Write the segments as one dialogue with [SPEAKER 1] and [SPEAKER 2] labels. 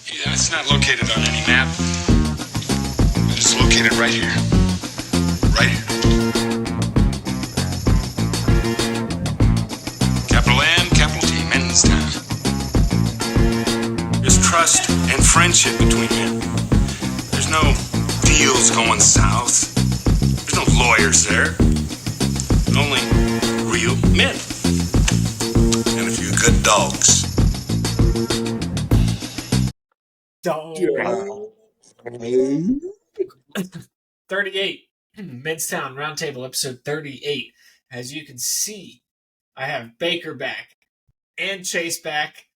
[SPEAKER 1] Yeah, it's not located on any map. It's located right here. Right here. Capital M, capital T, MensTown. There's trust and friendship between men. There's no deals going south. There's no lawyers there. Only real men. And a few good dogs.
[SPEAKER 2] Dog.
[SPEAKER 3] Yeah.
[SPEAKER 2] 38. MensTown Roundtable, episode 38. As you can see, I have Baker back and Chase back.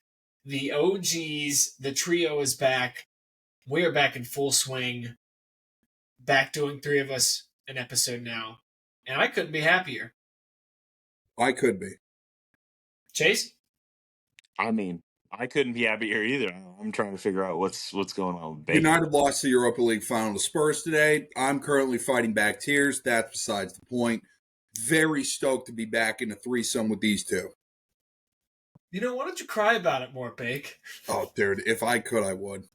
[SPEAKER 2] The OGs, the trio is back. We are back in full swing. Back doing three of us an episode now. And I couldn't be happier.
[SPEAKER 3] I could be.
[SPEAKER 2] Chase?
[SPEAKER 4] I mean, I couldn't be happier either. I'm trying to figure out what's going on with Baker.
[SPEAKER 3] United lost the Europa League final to Spurs today. I'm currently fighting back tears. That's besides the point. Very stoked to be back in a threesome with these two.
[SPEAKER 2] You know, why don't you cry about it more, Bake?
[SPEAKER 3] Oh, dude, if I could, I would.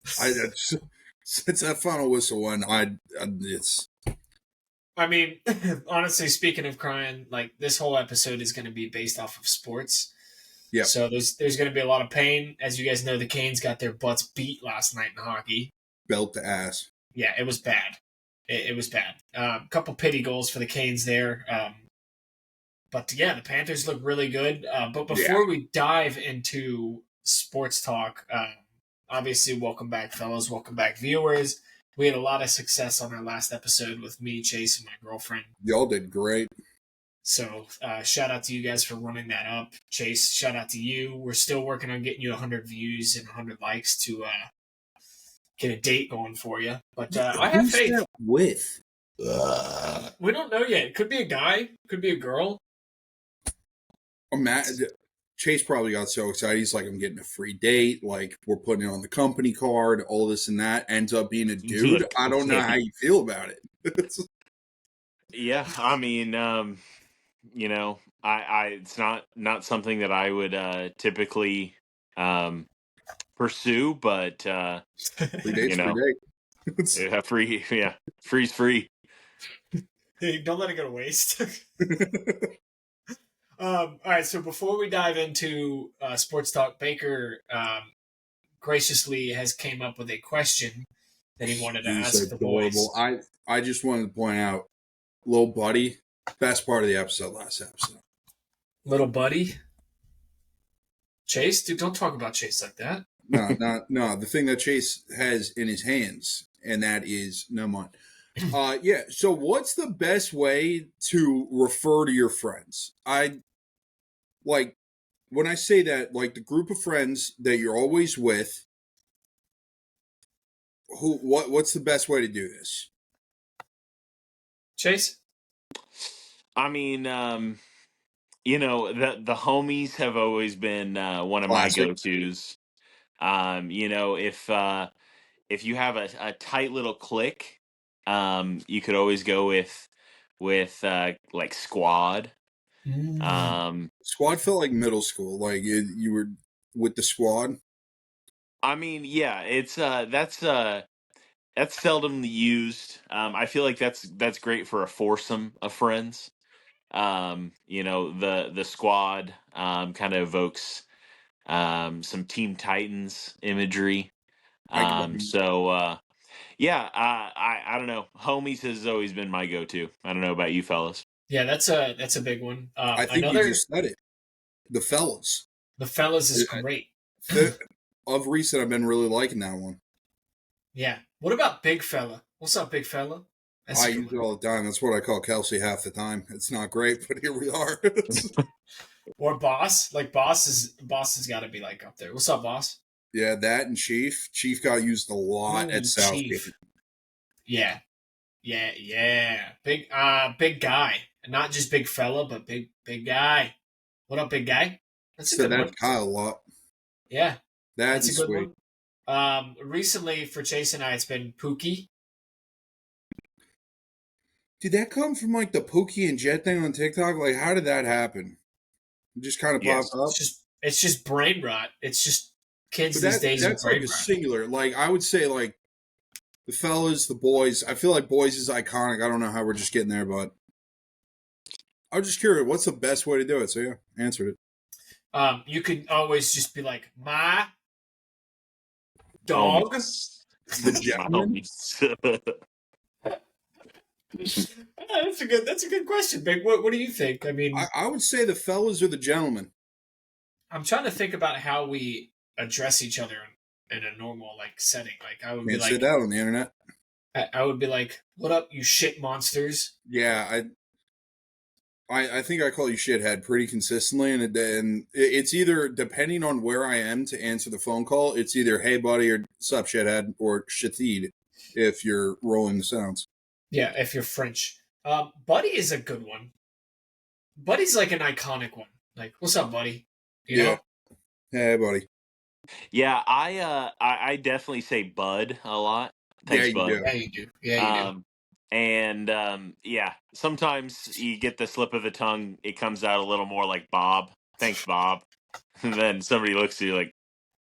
[SPEAKER 3] Since that final whistle went, it's...
[SPEAKER 2] I mean, honestly, speaking of crying, like, this whole episode is going to be based off of sports.
[SPEAKER 3] Yeah.
[SPEAKER 2] So there's going to be a lot of pain. As you guys know, the Canes got their butts beat last night in hockey.
[SPEAKER 3] Belt to ass.
[SPEAKER 2] Yeah, it was bad. It was bad. A couple pity goals for the Canes there. But yeah, the Panthers look really good. But before we dive into sports talk, obviously, welcome back, fellas. Welcome back, viewers. We had a lot of success on our last episode with me, Chase, and my girlfriend.
[SPEAKER 3] Y'all did great.
[SPEAKER 2] So shout out to you guys for running that up. Chase, shout out to you. We're still working on getting you 100 views and 100 likes to get a date going for you. But I have faith.
[SPEAKER 3] Who's that with?
[SPEAKER 2] We don't know yet. Could be a guy. Could be a girl.
[SPEAKER 3] Chase probably got so excited. He's like, I'm getting a free date. Like, we're putting it on the company card, all this and that. Ends up being a dude. I don't know how you feel about it.
[SPEAKER 4] Yeah, I mean, you know, I it's not something that I would typically pursue, but
[SPEAKER 3] Free date's
[SPEAKER 4] you know,
[SPEAKER 3] free date.
[SPEAKER 4] free's free.
[SPEAKER 2] Hey, don't let it go to waste. All right, so before we dive into sports talk, Baker graciously has came up with a question that he wanted to ask the boys.
[SPEAKER 3] I just wanted to point out, little buddy, best part of the episode, last episode.
[SPEAKER 2] Little buddy? Chase? Dude, don't talk about Chase like that.
[SPEAKER 3] No, the thing that Chase has in his hands, and that is no money. Yeah, so what's the best way to refer to your friends? Like, when I say that, like, the group of friends that you're always with, what's the best way to do this?
[SPEAKER 2] Chase?
[SPEAKER 4] I mean, you know, the homies have always been one of
[SPEAKER 3] Classic.
[SPEAKER 4] my go-tos. You know, if you have a tight little clique, you could always go with like squad.
[SPEAKER 3] Squad felt like middle school. Like, you were with the squad.
[SPEAKER 4] I mean, yeah, it's that's seldom used. I feel like that's great for a foursome of friends. You know, the squad kind of evokes some Teen Titans imagery. Yeah, I don't know. Homies has always been my go-to. I don't know about you fellas.
[SPEAKER 2] Yeah, that's a big one.
[SPEAKER 3] I think you just said it. The fellas.
[SPEAKER 2] The fellas is great.
[SPEAKER 3] Of recent, I've been really liking that one.
[SPEAKER 2] Yeah. What about Big Fella? What's up, Big Fella?
[SPEAKER 3] I use it all the time. That's what I call Kelsey half the time. It's not great, but here we are.
[SPEAKER 2] Or Boss. Like, Boss has got to be, like, up there. What's up, Boss?
[SPEAKER 3] Yeah, that and Chief. Chief got used a lot at Southgate.
[SPEAKER 2] Yeah. Big guy. Not just Big Fella, but big guy. What up, big guy?
[SPEAKER 3] That's a good one. Kyle a lot.
[SPEAKER 2] Yeah.
[SPEAKER 3] That's
[SPEAKER 2] a good
[SPEAKER 3] sweet
[SPEAKER 2] one. Recently, for Chase and I, it's been Pookie.
[SPEAKER 3] Did that come from, like, the Pookie and Jet thing on TikTok? Like, how did that happen? It just kind of popped up?
[SPEAKER 2] It's just brain rot. It's just kids
[SPEAKER 3] But
[SPEAKER 2] these days are
[SPEAKER 3] that's like
[SPEAKER 2] brave
[SPEAKER 3] a
[SPEAKER 2] riding.
[SPEAKER 3] singular. Like I would say, like the fellas, the boys. I feel like boys is iconic. I don't know how we're just getting there, but I was just curious. What's the best way to do it? So yeah, answered it.
[SPEAKER 2] You could always just be like, my dog.
[SPEAKER 4] Homies.
[SPEAKER 3] The
[SPEAKER 4] My
[SPEAKER 3] gentleman.
[SPEAKER 4] homies.
[SPEAKER 2] That's a good question, Big. What do you think? I mean,
[SPEAKER 3] I would say the fellas are the gentlemen.
[SPEAKER 2] I'm trying to think about how we address each other in a normal like setting. Like I would be
[SPEAKER 3] Can't say
[SPEAKER 2] like,
[SPEAKER 3] that on the internet.
[SPEAKER 2] I would be like, "What up, you shit monsters?"
[SPEAKER 3] Yeah, I think I call you shithead pretty consistently, and it's either depending on where I am to answer the phone call. It's either hey buddy or sup shithead or shitid if you're rolling the sounds.
[SPEAKER 2] Yeah, if you're French. Buddy is a good one. Buddy's like an iconic one. Like, what's up, buddy? You
[SPEAKER 3] Yeah.
[SPEAKER 2] know?
[SPEAKER 3] Hey buddy.
[SPEAKER 4] Yeah, I definitely say bud a lot.
[SPEAKER 3] Yeah,
[SPEAKER 4] Thanks,
[SPEAKER 3] you
[SPEAKER 4] bud.
[SPEAKER 3] do.
[SPEAKER 2] Yeah, you do. Yeah, you do.
[SPEAKER 4] And yeah, sometimes you get the slip of the tongue. It comes out a little more like Bob. Thanks, Bob. And then somebody looks at you like,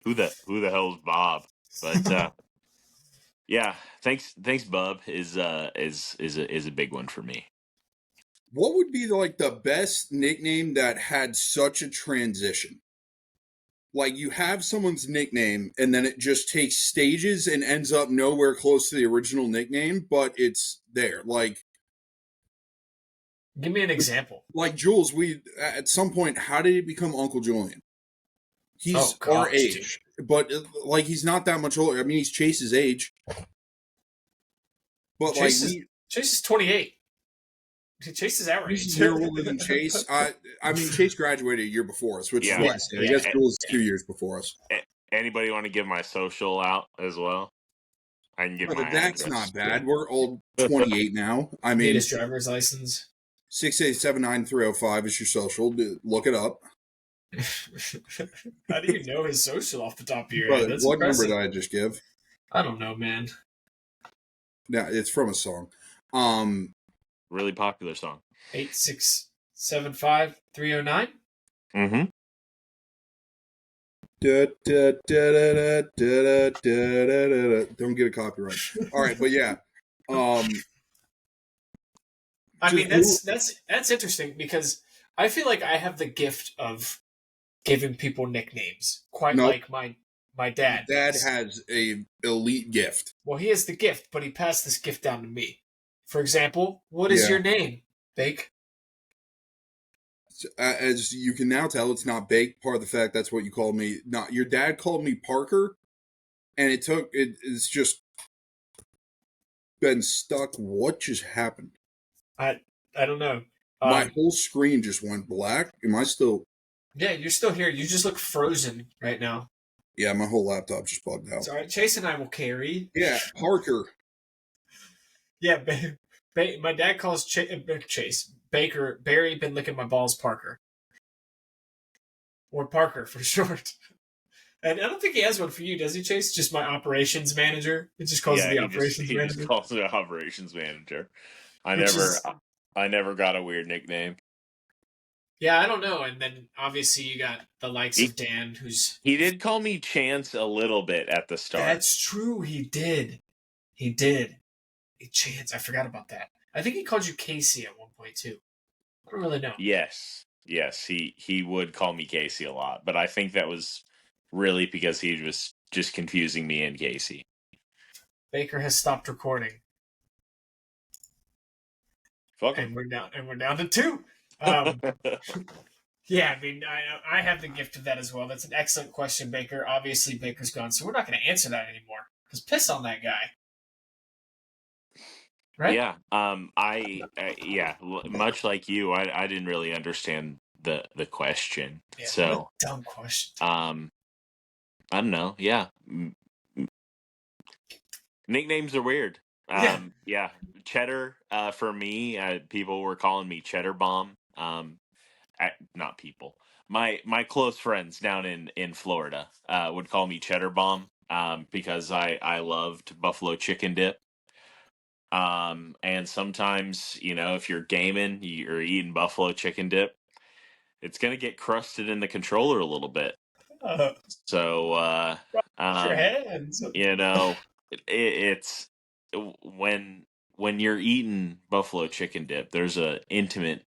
[SPEAKER 4] who the hell's Bob? But yeah, thanks, Bub is a big one for me.
[SPEAKER 3] What would be like the best nickname that had such a transition? Like you have someone's nickname and then it just takes stages and ends up nowhere close to the original nickname, but it's there. Like
[SPEAKER 2] Give me an example.
[SPEAKER 3] like Jules, we at some point, how did he become Uncle Julian? He's our age, but like he's not that much older. I mean, he's Chase's age, but
[SPEAKER 2] Chase
[SPEAKER 3] like
[SPEAKER 2] Chase is 28. Chase is our
[SPEAKER 3] he's
[SPEAKER 2] age.
[SPEAKER 3] a year older than Chase. I mean, Chase graduated a year before us, which
[SPEAKER 4] Yeah.
[SPEAKER 3] is what I say. I guess Jules is 2 years before us.
[SPEAKER 4] Anybody want to give my social out as well? I can give my
[SPEAKER 3] That's
[SPEAKER 4] address.
[SPEAKER 3] not bad. We're all 28 now. I
[SPEAKER 2] Need
[SPEAKER 3] mean,
[SPEAKER 2] his driver's license.
[SPEAKER 3] 6879305 is your social. Look it up.
[SPEAKER 2] How do you know his social off the top of your
[SPEAKER 3] Brother,
[SPEAKER 2] head? That's
[SPEAKER 3] what
[SPEAKER 2] impressive.
[SPEAKER 3] number did I just give?
[SPEAKER 2] I don't know, man.
[SPEAKER 3] Yeah, it's from a song.
[SPEAKER 4] Really popular song.
[SPEAKER 2] 8675-309.
[SPEAKER 4] Mm-hmm.
[SPEAKER 3] Don't get a copyright. All right, but yeah.
[SPEAKER 2] I mean, that's interesting because I feel like I have the gift of giving people nicknames, quite like my dad.
[SPEAKER 3] Dad has a elite gift.
[SPEAKER 2] Well, he has the gift, but he passed this gift down to me. For example, what is your name, Bake?
[SPEAKER 3] As you can now tell, it's not Bake. Part of the fact that's what you called me. Not your dad called me Parker, and it's just been stuck. What just happened?
[SPEAKER 2] I don't know.
[SPEAKER 3] My whole screen just went black. Am I still?
[SPEAKER 2] Yeah, you're still here. You just look frozen right now.
[SPEAKER 3] Yeah, my whole laptop just bugged out.
[SPEAKER 2] Sorry, Chase and I will carry.
[SPEAKER 3] Yeah, Parker.
[SPEAKER 2] Yeah, my dad calls Chase Baker. Barry been licking my balls, Parker, or Parker for short. And I don't think he has one for you, does he, Chase? Just my operations manager. It just calls it the operations manager.
[SPEAKER 4] He just calls it the operations manager. I never got a weird nickname.
[SPEAKER 2] Yeah, I don't know. And then obviously you got the likes of Dan,
[SPEAKER 4] he did call me Chance a little bit at the start.
[SPEAKER 2] That's true. He did. Chance. I forgot about that. I think he called you Casey at one point too. I don't really know.
[SPEAKER 4] Yes. He would call me Casey a lot, but I think that was really because he was just confusing me and Casey.
[SPEAKER 2] Baker has stopped recording.
[SPEAKER 4] Fuck
[SPEAKER 2] and we're down to 2. Yeah, I mean, I have the gift of that as well. That's an excellent question, Baker. Obviously, Baker's gone, so we're not going to answer that anymore. Because piss on that guy. Right?
[SPEAKER 4] Yeah. Much like you, I didn't really understand the question.
[SPEAKER 2] Yeah,
[SPEAKER 4] so
[SPEAKER 2] dumb question.
[SPEAKER 4] I don't know. Yeah. Nicknames are weird. Yeah. Cheddar, for me, people were calling me Cheddar Bomb. Not people. My close friends down in Florida would call me Cheddar Bomb because I loved buffalo chicken dip. And sometimes, if you're gaming, you're eating buffalo chicken dip, it's gonna get crusted in the controller a little bit. So,
[SPEAKER 2] Wash your
[SPEAKER 4] um,
[SPEAKER 2] hands.
[SPEAKER 4] you know, it's when you're eating buffalo chicken dip, there's a intimate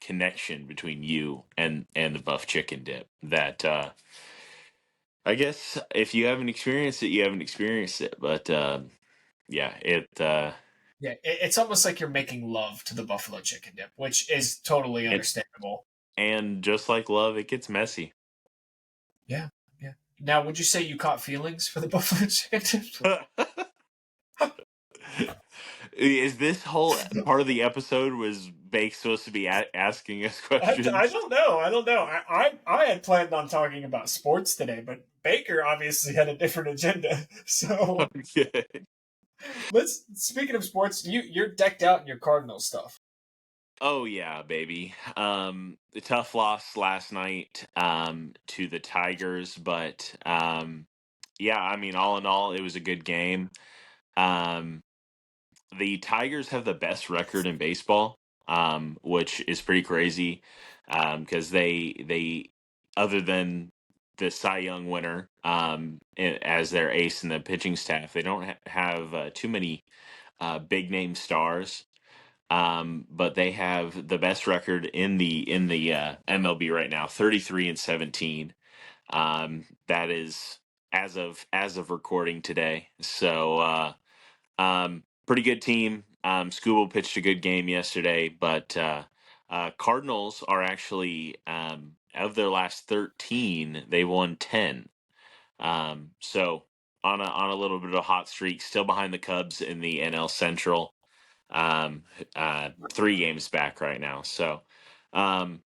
[SPEAKER 4] connection between you and the buff chicken dip that I guess if you haven't experienced it, you haven't experienced it. But yeah,
[SPEAKER 2] Yeah, it's almost like you're making love to the buffalo chicken dip, which is totally
[SPEAKER 4] it
[SPEAKER 2] understandable.
[SPEAKER 4] and just like love, it gets messy.
[SPEAKER 2] Yeah, yeah. Now, would you say you caught feelings for the buffalo chicken
[SPEAKER 4] Is this whole
[SPEAKER 2] dip?
[SPEAKER 4] part of the episode was Bake supposed to be asking us
[SPEAKER 2] I
[SPEAKER 4] questions?
[SPEAKER 2] don't know. I don't know. I had planned on talking about sports today, but Baker obviously had a different agenda. So
[SPEAKER 4] Okay.
[SPEAKER 2] let's. Speaking of sports, you're decked out in your Cardinal stuff.
[SPEAKER 4] Oh yeah, baby. The tough loss last night to the Tigers, but yeah, I mean all in all it was a good game. Um the Tigers have the best record in baseball, which is pretty crazy because they other than the Cy Young winner as their ace in the pitching staff, they don't have too many big name stars. But they have the best record in the MLB right now, 33-17. That is as of recording today. So pretty good team. Scooble pitched a good game yesterday, but Cardinals are actually of their last 13, they won 10. So on a little bit of a hot streak, still behind the Cubs in the NL Central. 3 games back right now. So um,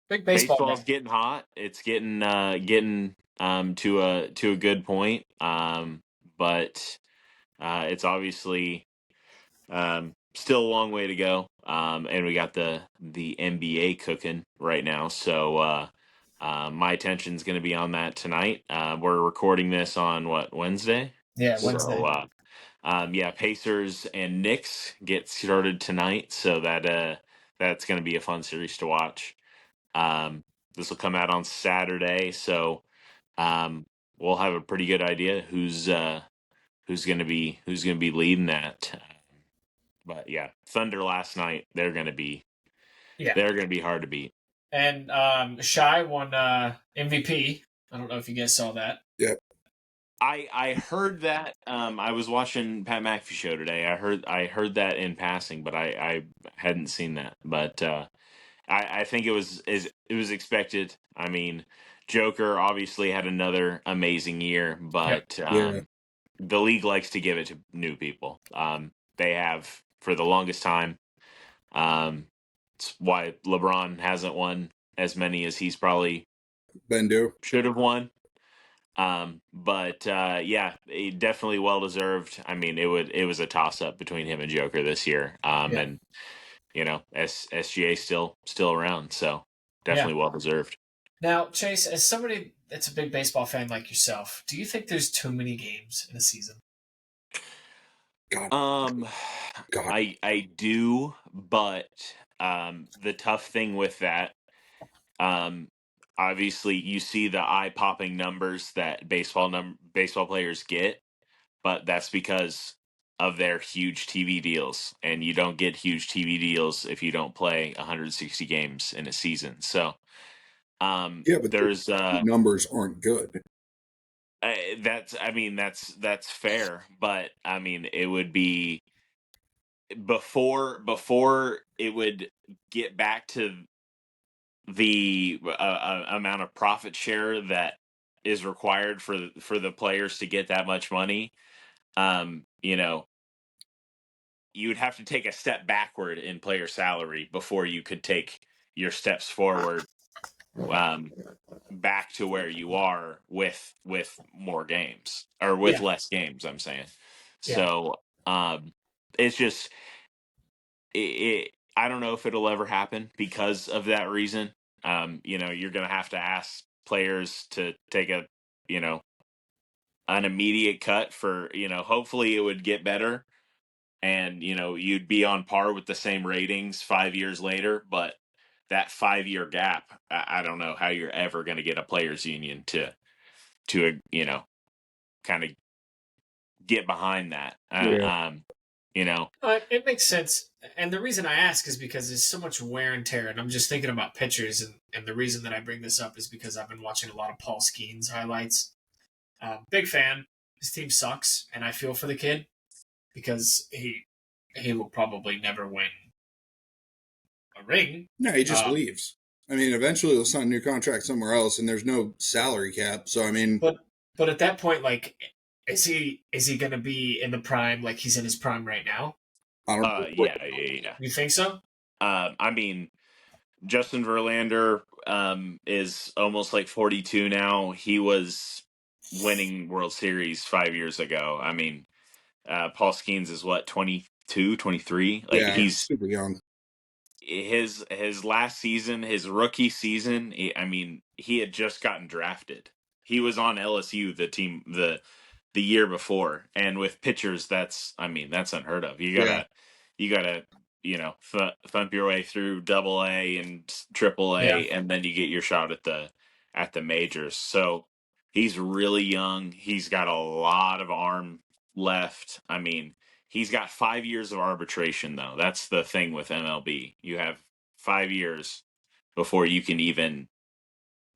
[SPEAKER 2] Big baseball
[SPEAKER 4] baseball's
[SPEAKER 2] guy.
[SPEAKER 4] getting hot. It's getting to a good point. But it's obviously still a long way to go. And we got the NBA cooking right now. So my attention's going to be on that tonight. We're recording this on what, Wednesday?
[SPEAKER 2] Yeah,
[SPEAKER 4] So
[SPEAKER 2] Wednesday.
[SPEAKER 4] yeah, Pacers and Knicks get started tonight, so that's going to be a fun series to watch. Um, this will come out on Saturday, so um, we'll have a pretty good idea who's going to be leading that. But yeah, Thunder last night,
[SPEAKER 2] Yeah,
[SPEAKER 4] they're going to be hard to beat.
[SPEAKER 2] and Shy won MVP. I don't know if you guys saw that.
[SPEAKER 3] Yeah.
[SPEAKER 4] I heard that I was watching Pat McAfee show today. I heard that in passing, but I hadn't seen that. But I think it was expected. I mean, Joker obviously had another amazing year,
[SPEAKER 2] Yep.
[SPEAKER 4] but
[SPEAKER 3] Yeah.
[SPEAKER 4] the league likes to give it to new people. They have for the longest time. It's why LeBron hasn't won as many as he's probably
[SPEAKER 3] Bendo.
[SPEAKER 4] should have won. But yeah, definitely well deserved. I mean, it was a toss up between him and Joker this year.
[SPEAKER 2] Yeah.
[SPEAKER 4] And SGA still around, so
[SPEAKER 2] Yeah.
[SPEAKER 4] definitely well deserved.
[SPEAKER 2] Now, Chase, as somebody that's a big baseball fan like yourself, do you think there's too many games in a season?
[SPEAKER 3] God.
[SPEAKER 4] Um,
[SPEAKER 3] God.
[SPEAKER 4] I do, but the tough thing with that, um, obviously you see the eye popping numbers that baseball players get, but that's because of their huge TV deals, and you don't get huge TV deals if you don't play 160 games in a season. So
[SPEAKER 3] Yeah, but the
[SPEAKER 4] there's
[SPEAKER 3] numbers aren't good.
[SPEAKER 4] that's fair, but I mean it would be before it would get back to the amount of profit share that is required for the players to get that much money. Um, you know, you would have to take a step backward in player salary before you could take your steps forward um, back to where you are with more games or with
[SPEAKER 2] Yeah.
[SPEAKER 4] less games. I'm saying.
[SPEAKER 2] Yeah.
[SPEAKER 4] So it's just I don't know if it'll ever happen because of that reason. You're going to have to ask players to take you know an immediate cut for hopefully it would get better and you'd be on par with the same ratings 5 years later, but that 5 year gap, I don't know how you're ever going to get a players union kind of get behind that.
[SPEAKER 3] Yeah.
[SPEAKER 2] It makes sense. And the reason I ask is because there's so much wear and tear. And I'm just thinking about pitchers. And the reason that I bring this up is because I've been watching a lot of Paul Skeens highlights. Big fan. His team sucks. And I feel for the kid because he will probably never win a ring.
[SPEAKER 3] No, he just leaves. I mean, eventually he'll sign a new contract somewhere else, and there's no salary cap. So I mean,
[SPEAKER 2] but at that point, like, is he going to be in the prime? Like he's in his prime right now?
[SPEAKER 3] I don't know.
[SPEAKER 4] Yeah.
[SPEAKER 2] You think so?
[SPEAKER 4] I mean, Justin Verlander is almost like 42 now. He was winning World Series 5 years ago. I mean, Paul Skeens is what, 22, 23? Like
[SPEAKER 3] Yeah,
[SPEAKER 4] he's
[SPEAKER 3] super young.
[SPEAKER 4] his last season, his rookie season, he had just gotten drafted. He was on LSU, the team the year before, and with pitchers, that's unheard of. You gotta thump your way through Double A and Triple
[SPEAKER 2] Yeah.
[SPEAKER 4] A, and then you get your shot at the majors. So he's really young. He's got a lot of arm left. I mean, he's got 5 years of arbitration, though. That's the thing with MLB. You have 5 years before you can even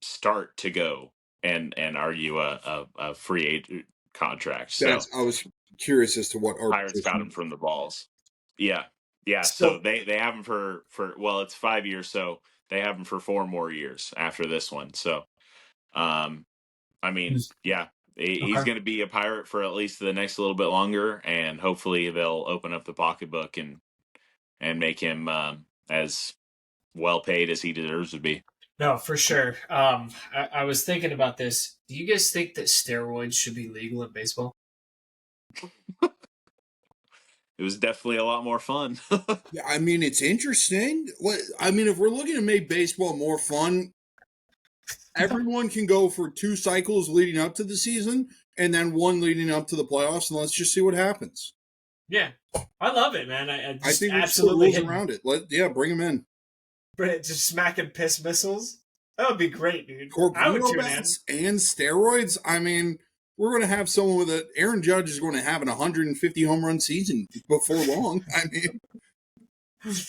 [SPEAKER 4] start to go and argue a free agent contract. So
[SPEAKER 3] I was curious as to what
[SPEAKER 4] Pirates got him
[SPEAKER 3] arbitration.
[SPEAKER 4] from the balls. Yeah. So
[SPEAKER 2] So
[SPEAKER 4] they have him for well, it's 5 years, so they have him for 4 more years after this one. So, yeah, he's
[SPEAKER 2] okay.
[SPEAKER 4] going to be a Pirate for at least the next little bit longer, and hopefully they'll open up the pocketbook and make him as well paid as he deserves to be.
[SPEAKER 2] No, for sure. I was thinking about this. Do you guys think that steroids should be legal in baseball?
[SPEAKER 4] It was definitely a lot more fun.
[SPEAKER 3] Yeah, I mean, it's interesting. I mean, if we're looking to make baseball more fun, everyone can go for 2 cycles leading up to the season and then 1 leading up to the playoffs, and let's just see what happens.
[SPEAKER 2] Yeah, I love it, man. I
[SPEAKER 3] I think we
[SPEAKER 2] absolutely
[SPEAKER 3] should put rules around it. Bring them in.
[SPEAKER 2] just smacking piss missiles. That would be great, dude. I would
[SPEAKER 3] Torpedo
[SPEAKER 2] tune in.
[SPEAKER 3] bats and steroids. I mean, we're going to have someone with Aaron Judge is going to have an 150 home run season before long.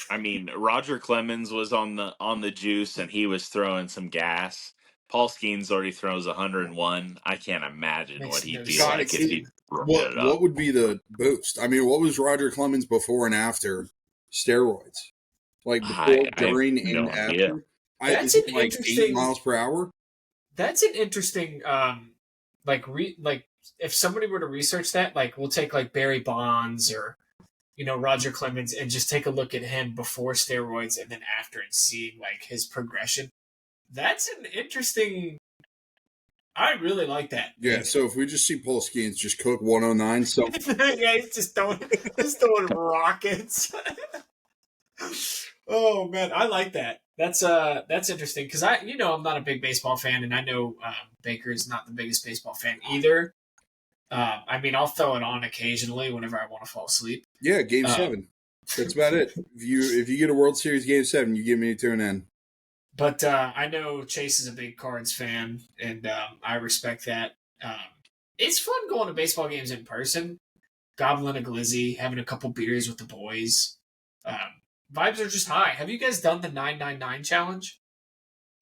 [SPEAKER 4] I mean, Roger Clemens was on the juice and he was throwing some gas. Paul Skeens already throws 101. I can't imagine
[SPEAKER 2] Makes
[SPEAKER 4] what he'd
[SPEAKER 2] no
[SPEAKER 4] be
[SPEAKER 2] sense.
[SPEAKER 4] like if he
[SPEAKER 3] What would be the boost? I mean, what was Roger Clemens before and after steroids? Like before, during,
[SPEAKER 4] I have no
[SPEAKER 3] and
[SPEAKER 4] idea.
[SPEAKER 3] after?
[SPEAKER 2] That's
[SPEAKER 3] it's
[SPEAKER 2] an
[SPEAKER 3] like
[SPEAKER 2] interesting-
[SPEAKER 3] 8 miles per hour.
[SPEAKER 2] That's an interesting, if somebody were to research that, like we'll take like Barry Bonds or Roger Clemens and just take a look at him before steroids and then after and seeing like his progression. That's an interesting. I really like that.
[SPEAKER 3] Yeah, so if we just see Paul Skeens just cook 109, so
[SPEAKER 2] yeah, he's just throwing rockets. Oh man, I like that. That's interesting because I'm not a big baseball fan, and I know Baker is not the biggest baseball fan either. I'll throw it on occasionally whenever I want to fall asleep.
[SPEAKER 3] yeah, Game 7. That's about it. If you get a World Series Game 7, you give me a tune in.
[SPEAKER 2] But I know Chase is a big Cards fan, and I respect that. It's fun going to baseball games in person, gobbling a glizzy, having a couple beers with the boys. Vibes are just high. Have you guys done the 999 challenge,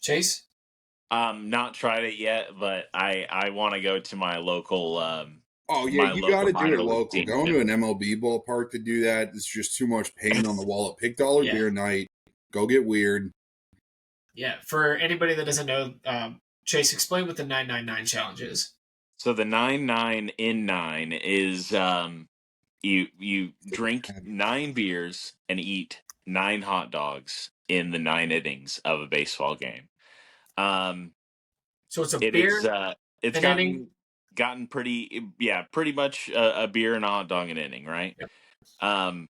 [SPEAKER 2] Chase?
[SPEAKER 4] Not tried it yet, but I want to go to my local.
[SPEAKER 3] Oh yeah, you got to do it local.
[SPEAKER 4] Team.
[SPEAKER 3] Going to an MLB ballpark to do that is just too much pain on the wallet. Pick dollar beer night. Go get weird.
[SPEAKER 2] Yeah, for anybody that doesn't know, Chase, explain what the 999 challenge is.
[SPEAKER 4] So the 9 in 9 is you drink 9 beers and eat 9 hot dogs in the 9 innings of a baseball game.
[SPEAKER 2] So it's a beer.
[SPEAKER 4] It's gotten pretty much a beer and a hot dog an inning, right? Yep.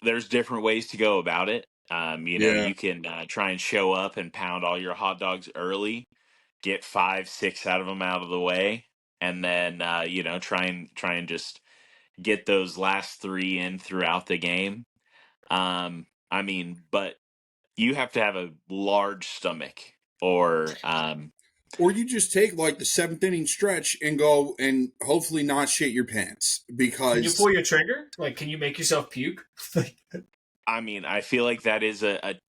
[SPEAKER 4] There's different ways to go about it. You can try and show up and pound all your hot dogs early, get 5-6 out of them out of the way, and then try and just get those last 3 in throughout the game. But you have to have a large stomach, or
[SPEAKER 3] Or you just take like the 7th inning stretch and go and hopefully not shit your pants
[SPEAKER 2] Can you
[SPEAKER 3] because
[SPEAKER 2] pull your trigger? Like, can you make yourself puke?
[SPEAKER 4] I mean, I feel like that is an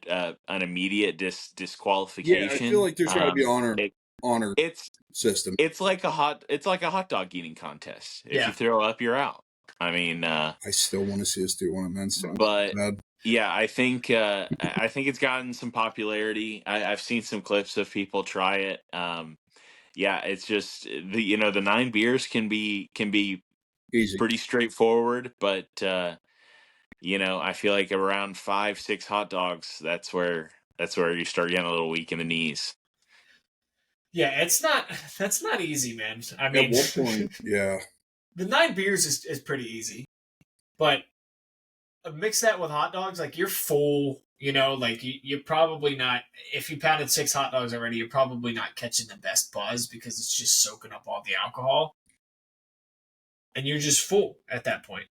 [SPEAKER 4] immediate
[SPEAKER 3] yeah, I feel
[SPEAKER 4] disqualification.
[SPEAKER 3] like there's got to be honor
[SPEAKER 4] It's
[SPEAKER 3] system.
[SPEAKER 4] it's like a hot dog eating contest. If
[SPEAKER 2] Yeah.
[SPEAKER 4] you throw up, you're out. I mean,
[SPEAKER 3] I still want to see us do one at MensTown.
[SPEAKER 4] but yeah, I think it's gotten some popularity. I've seen some clips of people try it. Yeah, it's just the 9 beers can be
[SPEAKER 3] Easy.
[SPEAKER 4] pretty straightforward, but I feel like around 5, 6 hot dogs, that's where you start getting a little weak in the knees.
[SPEAKER 2] Yeah, that's not easy, man. I
[SPEAKER 3] At
[SPEAKER 2] mean,
[SPEAKER 3] what point? Yeah.
[SPEAKER 2] the 9 beers is pretty easy, but mix that with hot dogs, like you're full. Like you're probably not. If you pounded 6 hot dogs already, you're probably not catching the best buzz because it's just soaking up all the alcohol, and you're just full at that point.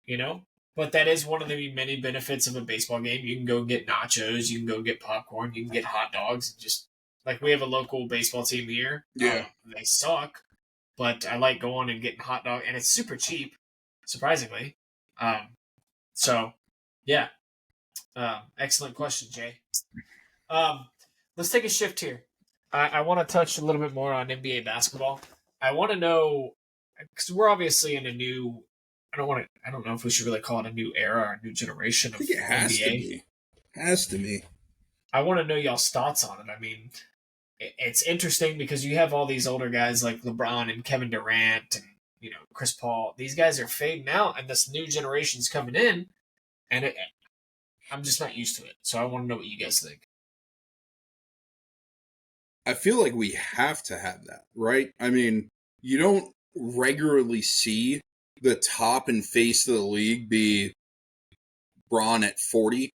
[SPEAKER 2] You know. But that is one of the many benefits of a baseball game. You can go get nachos, you can go get popcorn, you can get hot dogs. Just like we have a local baseball team here.
[SPEAKER 3] Yeah.
[SPEAKER 2] They suck, but I like going and getting hot dog, and it's super cheap, surprisingly. So, yeah. Excellent question, Jay. Let's take a shift here. I want to touch a little bit more on NBA basketball. I want to know because we're obviously in a new. I don't know if we should really call it a new era or a new generation
[SPEAKER 3] I
[SPEAKER 2] of
[SPEAKER 3] think it has
[SPEAKER 2] NBA.
[SPEAKER 3] to be. Has to be.
[SPEAKER 2] I want to know y'all's thoughts on it. I mean, it's interesting because you have all these older guys like LeBron and Kevin Durant and Chris Paul. These guys are fading out, and this new generation's coming in, and I'm just not used to it. So I want to know what you guys think.
[SPEAKER 3] I feel like we have to have that, right? I mean, you don't regularly see the top and face of the league be Braun at 40,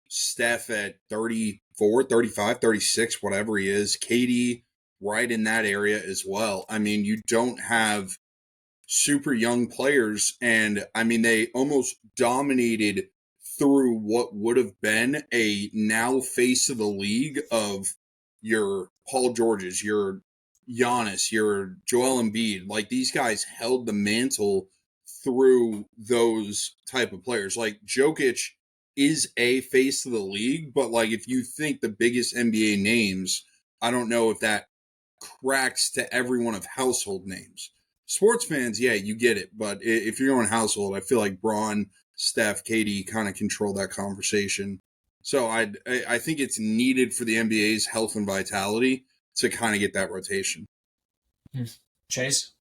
[SPEAKER 3] Steph at 34, 35, 36, whatever he is, KD right in that area as well. I mean, you don't have super young players, and I mean, they almost dominated through what would have been a now face of the league of your Paul Georges, your Giannis, your Joel Embiid. Like, these guys held the mantle through those type of players. Like, Jokic is a face of the league, but like, if you think the biggest NBA names, I don't know if that cracks to everyone of household names. Sports fans, yeah, you get it. But if you're going household, I feel like Braun, Steph, KD kind of control that conversation. So I think it's needed for the NBA's health and vitality to kind of get that rotation.
[SPEAKER 2] Chase?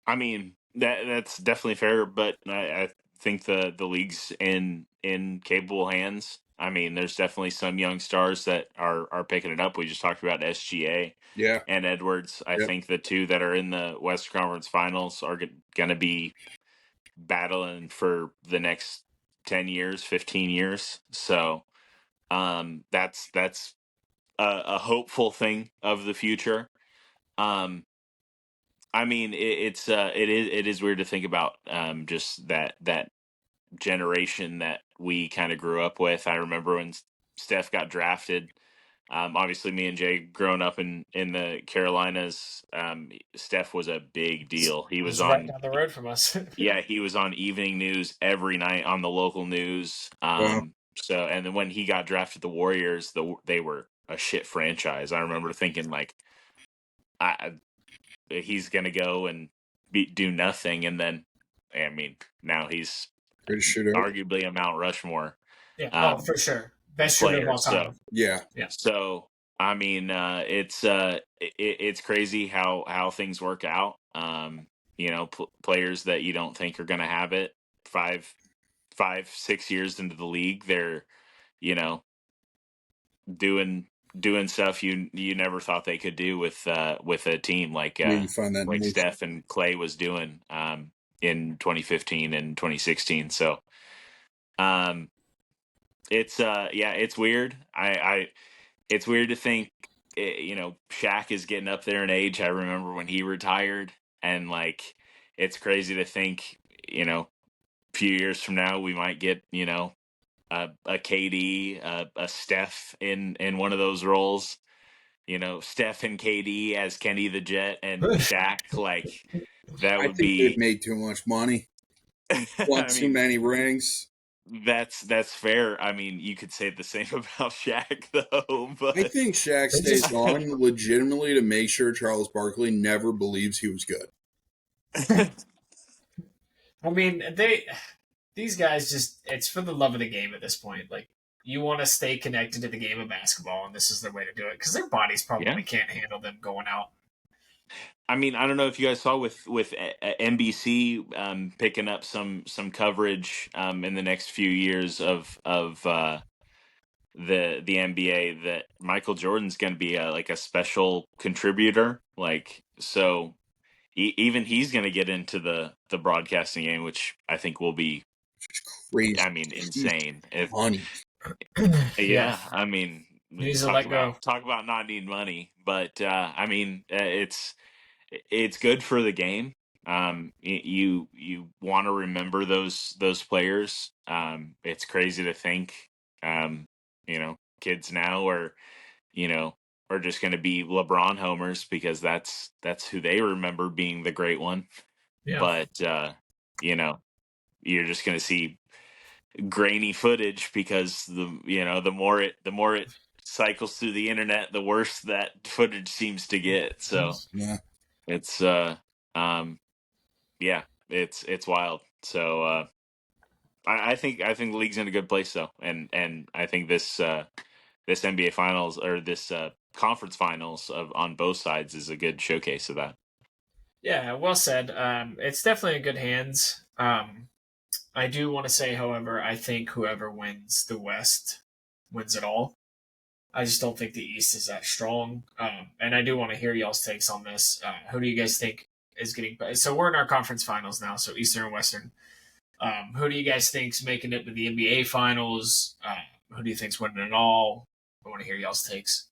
[SPEAKER 4] I mean, that's definitely fair, but I think the league's in capable hands. I mean, there's definitely some young stars that are picking it up. We just talked about SGA
[SPEAKER 3] Yeah.
[SPEAKER 4] and Edwards. I
[SPEAKER 3] Yep.
[SPEAKER 4] think the two that are in the Western Conference Finals are going to be battling for the next 10 years, 15 years. So that's a hopeful thing of the future. I mean, it is weird to think about just that generation that we kind of grew up with. I remember when Steph got drafted. Obviously, me and Jay growing up in the Carolinas, Steph was a big deal. He
[SPEAKER 2] It
[SPEAKER 4] was
[SPEAKER 2] was right
[SPEAKER 4] on,
[SPEAKER 2] down the road from us.
[SPEAKER 4] yeah, he was on evening news every night on the local news.
[SPEAKER 3] Wow.
[SPEAKER 4] So, and then when he got drafted, the Warriors, they were a shit franchise. I remember thinking like, he's gonna go and do nothing, and then, I mean, now he's
[SPEAKER 3] Greatest shooter.
[SPEAKER 4] arguably a Mount Rushmore
[SPEAKER 2] Yeah, for sure. Best shooter of
[SPEAKER 4] player.
[SPEAKER 2] all time.
[SPEAKER 3] Yeah.
[SPEAKER 4] So I mean, it's crazy how things work out. Players that you don't think are gonna have it 5, 6 years into the league, they're you know doing stuff you never thought they could do with a team like
[SPEAKER 3] You find that niche.
[SPEAKER 4] Steph and Clay was doing in 2015 and 2016. So it's weird. It's weird to think Shaq is getting up there in age. I remember when he retired, and like it's crazy to think a few years from now we might get a KD, a Steph in one of those roles. Steph and KD as Kenny the Jet and Shaq, like that
[SPEAKER 3] I
[SPEAKER 4] would
[SPEAKER 3] think they've
[SPEAKER 4] be.
[SPEAKER 3] made too much money, won
[SPEAKER 4] I
[SPEAKER 3] too
[SPEAKER 4] mean,
[SPEAKER 3] many rings.
[SPEAKER 4] that's fair. I mean, you could say the same about Shaq though,
[SPEAKER 3] I
[SPEAKER 4] but
[SPEAKER 3] think Shaq
[SPEAKER 2] They
[SPEAKER 3] stays
[SPEAKER 2] just-
[SPEAKER 3] on legitimately to make sure Charles Barkley never believes he was good.
[SPEAKER 2] I mean, these guys it's for the love of the game at this point. Like, you want to stay connected to the game of basketball, and this is the way to do it because their bodies probably
[SPEAKER 4] Yeah.
[SPEAKER 2] can't handle them going out.
[SPEAKER 4] I mean, I don't know if you guys saw with NBC picking up some coverage in the next few years of the NBA, that Michael Jordan's going to be like a special contributor. Like, so even he's going to get into the broadcasting game, which I think will be,
[SPEAKER 3] It's crazy.
[SPEAKER 4] I mean, insane. If
[SPEAKER 3] Money.
[SPEAKER 4] Yeah, I mean,
[SPEAKER 2] He needs to let go.
[SPEAKER 4] talk about not needing money, but I mean, it's good for the game. You want to remember those players. It's crazy to think, kids now are just going to be LeBron homers because that's who they remember being the great one.
[SPEAKER 2] Yeah.
[SPEAKER 4] But you're just going to see grainy footage because the more it cycles through the internet, the worse that footage seems to get. So
[SPEAKER 3] Yeah.
[SPEAKER 4] it's yeah, it's wild. So I think the league's in a good place though, and I think this NBA finals, or this conference finals on both sides, is a good showcase of that.
[SPEAKER 2] Yeah, well said. It's definitely in good hands. I do want to say, however, I think whoever wins the West wins it all. I just don't think the East is that strong. And I do want to hear y'all's takes on this. Who do you guys think is getting? So we're in our conference finals now, so Eastern and Western. Who do you guys think's making it to the NBA finals? Who do you think's winning it all? I want to hear y'all's takes.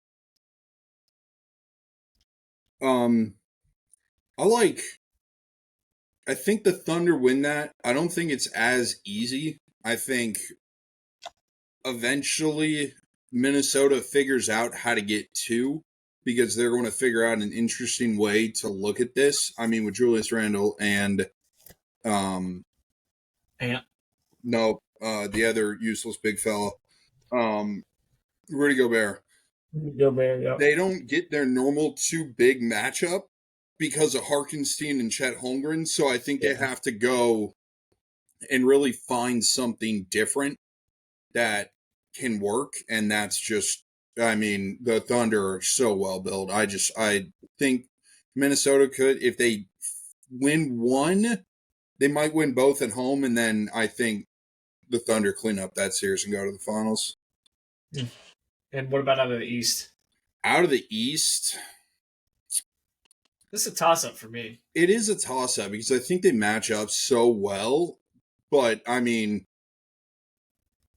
[SPEAKER 3] I think the Thunder win that. I don't think it's as easy. I think eventually Minnesota figures out how to get two, because they're going to figure out an interesting way to look at this. I mean, with Julius Randle and the other useless big fella, Rudy Gobert. They don't get their normal two big matchup because of Harkenstein and Chet Holmgren, so I think they have to go and really find something different that can work, and that's just, I mean, the Thunder are so well built. I think Minnesota could, if they win one, they might win both at home, and then I think the Thunder clean up that series and go to the finals.
[SPEAKER 2] And what about out of the East?
[SPEAKER 3] Out of the East,
[SPEAKER 2] this is a toss-up for me.
[SPEAKER 3] it is a toss-up because I think they match up so well, but I mean,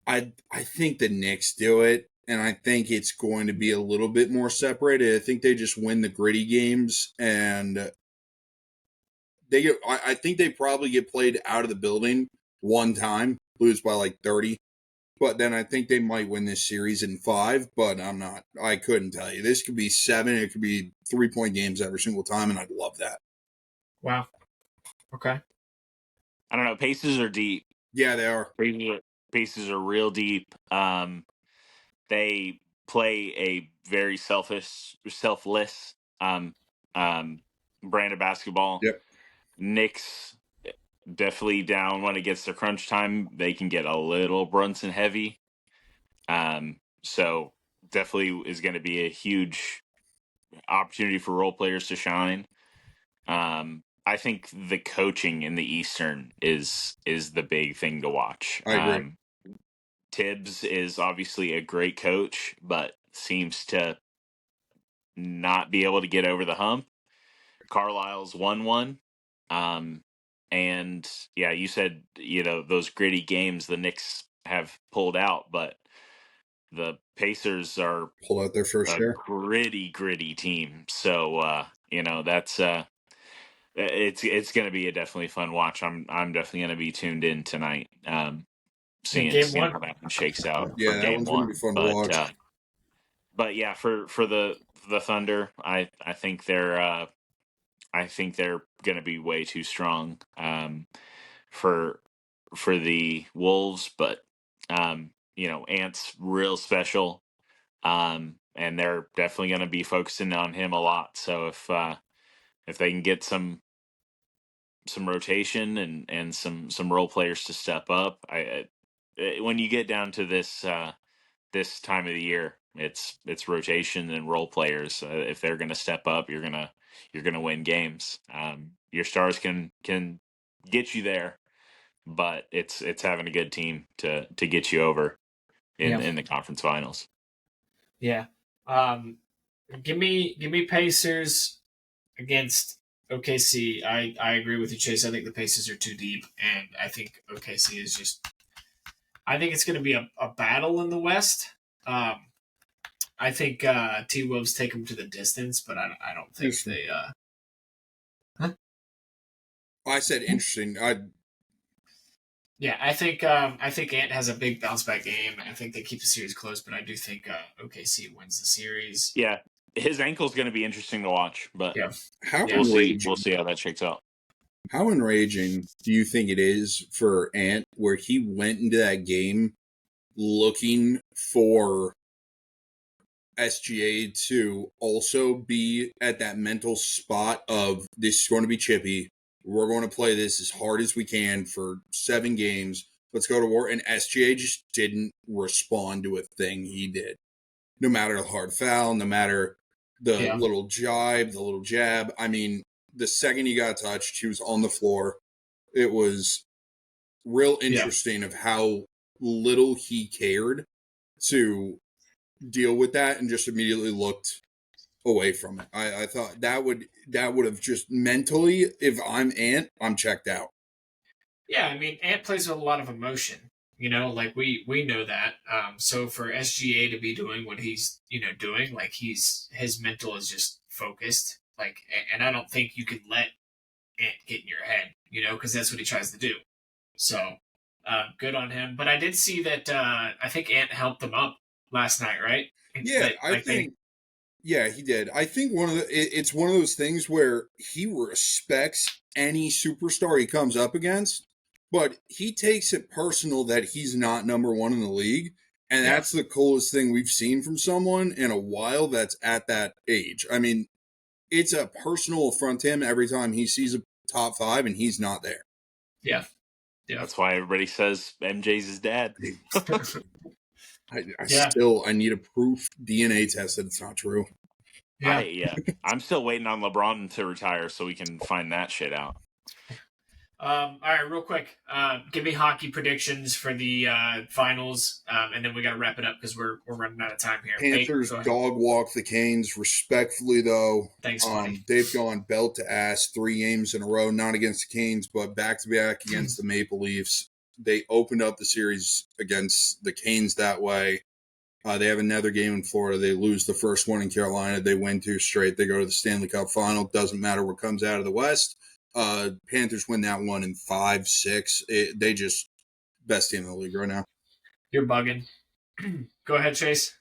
[SPEAKER 3] I think the Knicks do it, and I think it's going to be a little bit more separated. I think they just win the gritty games, and I think they probably get played out of the building one time, lose by like 30. But then I think they might win this series in 5, but I couldn't tell you. This could be 7, it could be 3-point games every single time, and I'd love that.
[SPEAKER 2] Wow. Okay.
[SPEAKER 4] I don't know. Paces are deep.
[SPEAKER 3] Yeah, they are.
[SPEAKER 4] Paces are real deep. They play a very selfless brand of basketball.
[SPEAKER 3] Yep.
[SPEAKER 4] Knicks definitely down when it gets to crunch time. They can get a little Brunson heavy. So definitely is going to be a huge opportunity for role players to shine. I think the coaching in the Eastern is the big thing to watch.
[SPEAKER 3] I agree.
[SPEAKER 4] Tibbs is obviously a great coach, but seems to not be able to get over the hump. Carlisle's won one. And yeah, you said, those gritty games the Knicks have pulled out, but the Pacers are
[SPEAKER 3] Pull out their first
[SPEAKER 4] a
[SPEAKER 3] share.
[SPEAKER 4] gritty team. So, that's it's going to be a definitely fun watch. I'm definitely going to be tuned in tonight. Seeing
[SPEAKER 2] game one.
[SPEAKER 4] how that one shakes out
[SPEAKER 3] Yeah,
[SPEAKER 4] for
[SPEAKER 3] that
[SPEAKER 4] game
[SPEAKER 3] one's going to
[SPEAKER 4] one.
[SPEAKER 3] be fun to watch.
[SPEAKER 4] But yeah, for the the Thunder. I think they're going to be way too strong for the Wolves, but Ant's real special, and they're definitely going to be focusing on him a lot. So if they can get some rotation and some role players to step up, when you get down to this time of the year, it's rotation and role players. If they're going to step up, you're gonna win games. Your stars can get you there, but it's having a good team to get you over
[SPEAKER 2] Yeah.
[SPEAKER 4] in the conference finals.
[SPEAKER 2] Yeah. Give me Pacers against OKC. I agree with you, Chase. I think the Pacers are too deep, and I think OKC is just. I think it's going to be a battle in the West. I think T Wolves take them to the distance, but I don't think they.
[SPEAKER 3] I said interesting.
[SPEAKER 2] Yeah, I think Ant has a big bounce back game. I think they keep the series close, but I do think OKC wins the series.
[SPEAKER 4] Yeah, his ankle's going to be interesting to watch, but
[SPEAKER 2] Yeah,
[SPEAKER 3] How
[SPEAKER 2] Yeah.
[SPEAKER 3] enraging,
[SPEAKER 4] we'll see how that shakes out.
[SPEAKER 3] how enraging do you think it is for Ant, where he went into that game looking for SGA to also be at that mental spot of this is going to be chippy. We're going to play this as hard as we can for 7 games. Let's go to war. And SGA just didn't respond to a thing he did. No matter the hard foul, no matter the little jibe, the little jab. I mean, the second he got touched, he was on the floor. It was real interesting of how little he cared to deal with that and just immediately looked away from it. I thought that would have just mentally, if I'm Ant, I'm checked out.
[SPEAKER 2] Yeah, I mean, Ant plays with a lot of emotion. Like we know that. So for SGA to be doing what he's doing, like his mental is just focused. Like, and I don't think you can let Ant get in your head, because that's what he tries to do. So good on him. But I did see that I think Ant helped them up last night, right?
[SPEAKER 3] Yeah, I think. Yeah, he did. I think it's one of those things where he respects any superstar he comes up against, but he takes it personal that he's not number 1 in the league. And that's the coolest thing we've seen from someone in a while that's at that age. I mean, it's a personal affront to him every time he sees a top 5 and he's not there.
[SPEAKER 2] Yeah.
[SPEAKER 4] That's why everybody says MJ's his dad.
[SPEAKER 3] I need a proof DNA test that it's not true.
[SPEAKER 2] Yeah.
[SPEAKER 4] I'm still waiting on LeBron to retire so we can find that shit out.
[SPEAKER 2] All right, real quick. Give me hockey predictions for the finals, and then we got to wrap it up because we're running out of time here.
[SPEAKER 3] Panthers dog walk the Canes respectfully, though.
[SPEAKER 2] Thanks, buddy.
[SPEAKER 3] They've gone belt to ass 3 games in a row, not against the Canes, but back-to-back against the Maple Leafs. They opened up the series against the Canes that way. They have another game in Florida. They lose the first one in Carolina. They win 2 straight. They go to the Stanley Cup final. Doesn't matter what comes out of the West. Panthers win that one in 5-6. They just best team in the league right now.
[SPEAKER 2] You're bugging. Go ahead, Chase.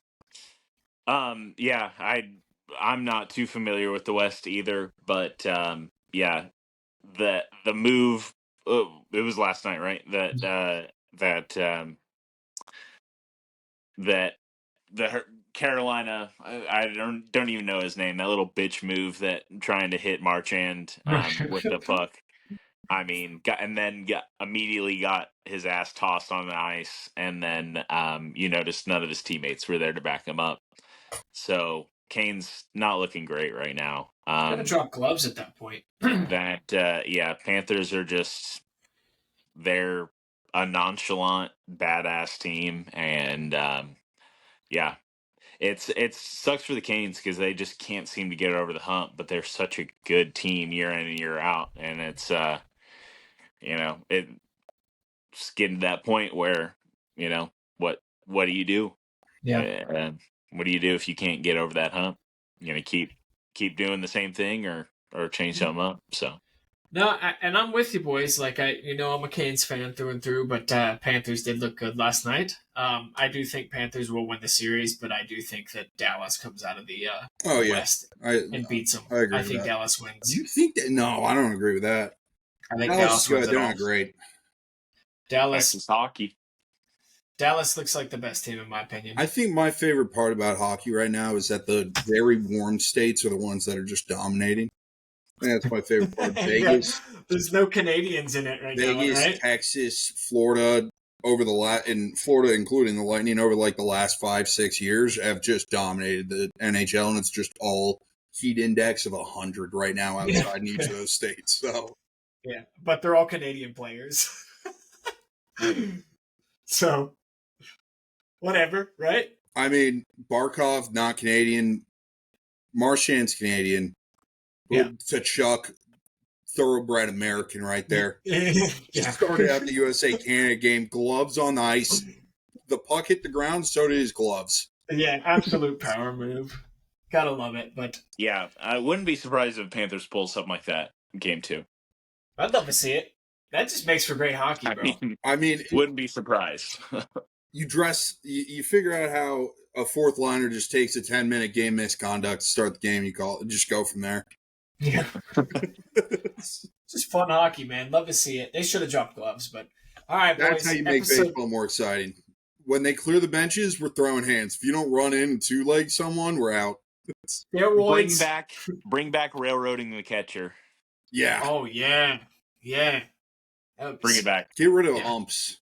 [SPEAKER 4] Yeah, I'm not too familiar with the West either, but the move. It was last night, right? That the Carolina, I don't even know his name. That little bitch move that trying to hit Marchand with the puck. I mean, immediately got his ass tossed on the ice, and then you noticed none of his teammates were there to back him up. So Kane's not looking great right now.
[SPEAKER 2] Gotta drop gloves at that point.
[SPEAKER 4] Panthers are just they're a nonchalant, badass team, and it sucks for the Canes because they just can't seem to get over the hump. But they're such a good team year in and year out, and it's it's getting to that point where what do you do?
[SPEAKER 2] Yeah.
[SPEAKER 4] What do you do if you can't get over that hump? You gonna keep doing the same thing or change something up? So
[SPEAKER 2] No, and I'm with you, boys. Like I'm a Canes fan through and through, but Panthers did look good last night. I do think Panthers will win the series, but I do think that Dallas comes out of the West and beats them.
[SPEAKER 3] I agree.
[SPEAKER 2] I think Dallas wins.
[SPEAKER 3] You think that? No, I don't agree with that.
[SPEAKER 2] I think Dallas wins.
[SPEAKER 3] They're not great.
[SPEAKER 4] Texas hockey.
[SPEAKER 2] Dallas looks like the best team in my opinion.
[SPEAKER 3] I think my favorite part about hockey right now is that the very warm states are the ones that are just dominating. I think that's my favorite part. Vegas.
[SPEAKER 2] Yeah, there's no Canadians in it right now, right?
[SPEAKER 3] Texas, Florida, in Florida, including the Lightning, over like the last 5-6 years, have just dominated the NHL, and it's just all heat index of 100 right now outside in each of those states. So,
[SPEAKER 2] yeah, but they're all Canadian players. So, whatever, right?
[SPEAKER 3] I mean, Barkov, not Canadian. Marchand's Canadian.
[SPEAKER 2] Yeah.
[SPEAKER 3] Tkachuk, thoroughbred American right there.
[SPEAKER 2] Yeah.
[SPEAKER 3] Started out the USA-Canada game, gloves on the ice. The puck hit the ground, so did his gloves.
[SPEAKER 2] Yeah, absolute power move. Gotta love it, but...
[SPEAKER 4] Yeah, I wouldn't be surprised if Panthers pull something like that in Game 2.
[SPEAKER 2] I'd love to see it. That just makes for great hockey, bro.
[SPEAKER 3] I mean
[SPEAKER 4] wouldn't be surprised.
[SPEAKER 3] You figure out how a fourth liner just takes a 10-minute game misconduct to start the game, you call it, just go from there.
[SPEAKER 2] Yeah. Just fun hockey, man. Love to see it. They should have dropped gloves, but all right, boys.
[SPEAKER 3] That's how you make baseball more exciting. When they clear the benches, we're throwing hands. If you don't run in and two-leg someone, we're out.
[SPEAKER 2] Steroids.
[SPEAKER 4] Bring back railroading the catcher.
[SPEAKER 3] Yeah.
[SPEAKER 2] Oh, yeah. Yeah.
[SPEAKER 4] Bring it back.
[SPEAKER 3] Get rid of umps.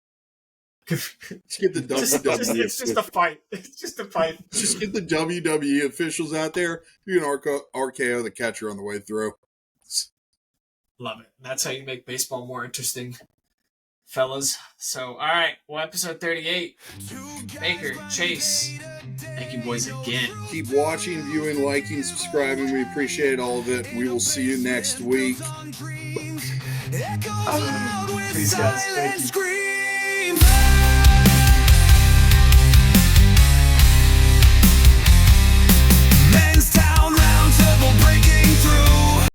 [SPEAKER 3] Let's get the WWE.
[SPEAKER 2] It's just a fight. It's just a fight.
[SPEAKER 3] Just get the WWE officials out there. You can RKO the catcher on the way through.
[SPEAKER 2] Love it. That's how you make baseball more interesting, fellas. So, all right. Well, episode 38. Baker, Chase. Thank you, boys, again.
[SPEAKER 3] Keep watching, viewing, liking, subscribing. We appreciate all of it. We will see you next week.
[SPEAKER 2] Peace, guys. Thank you.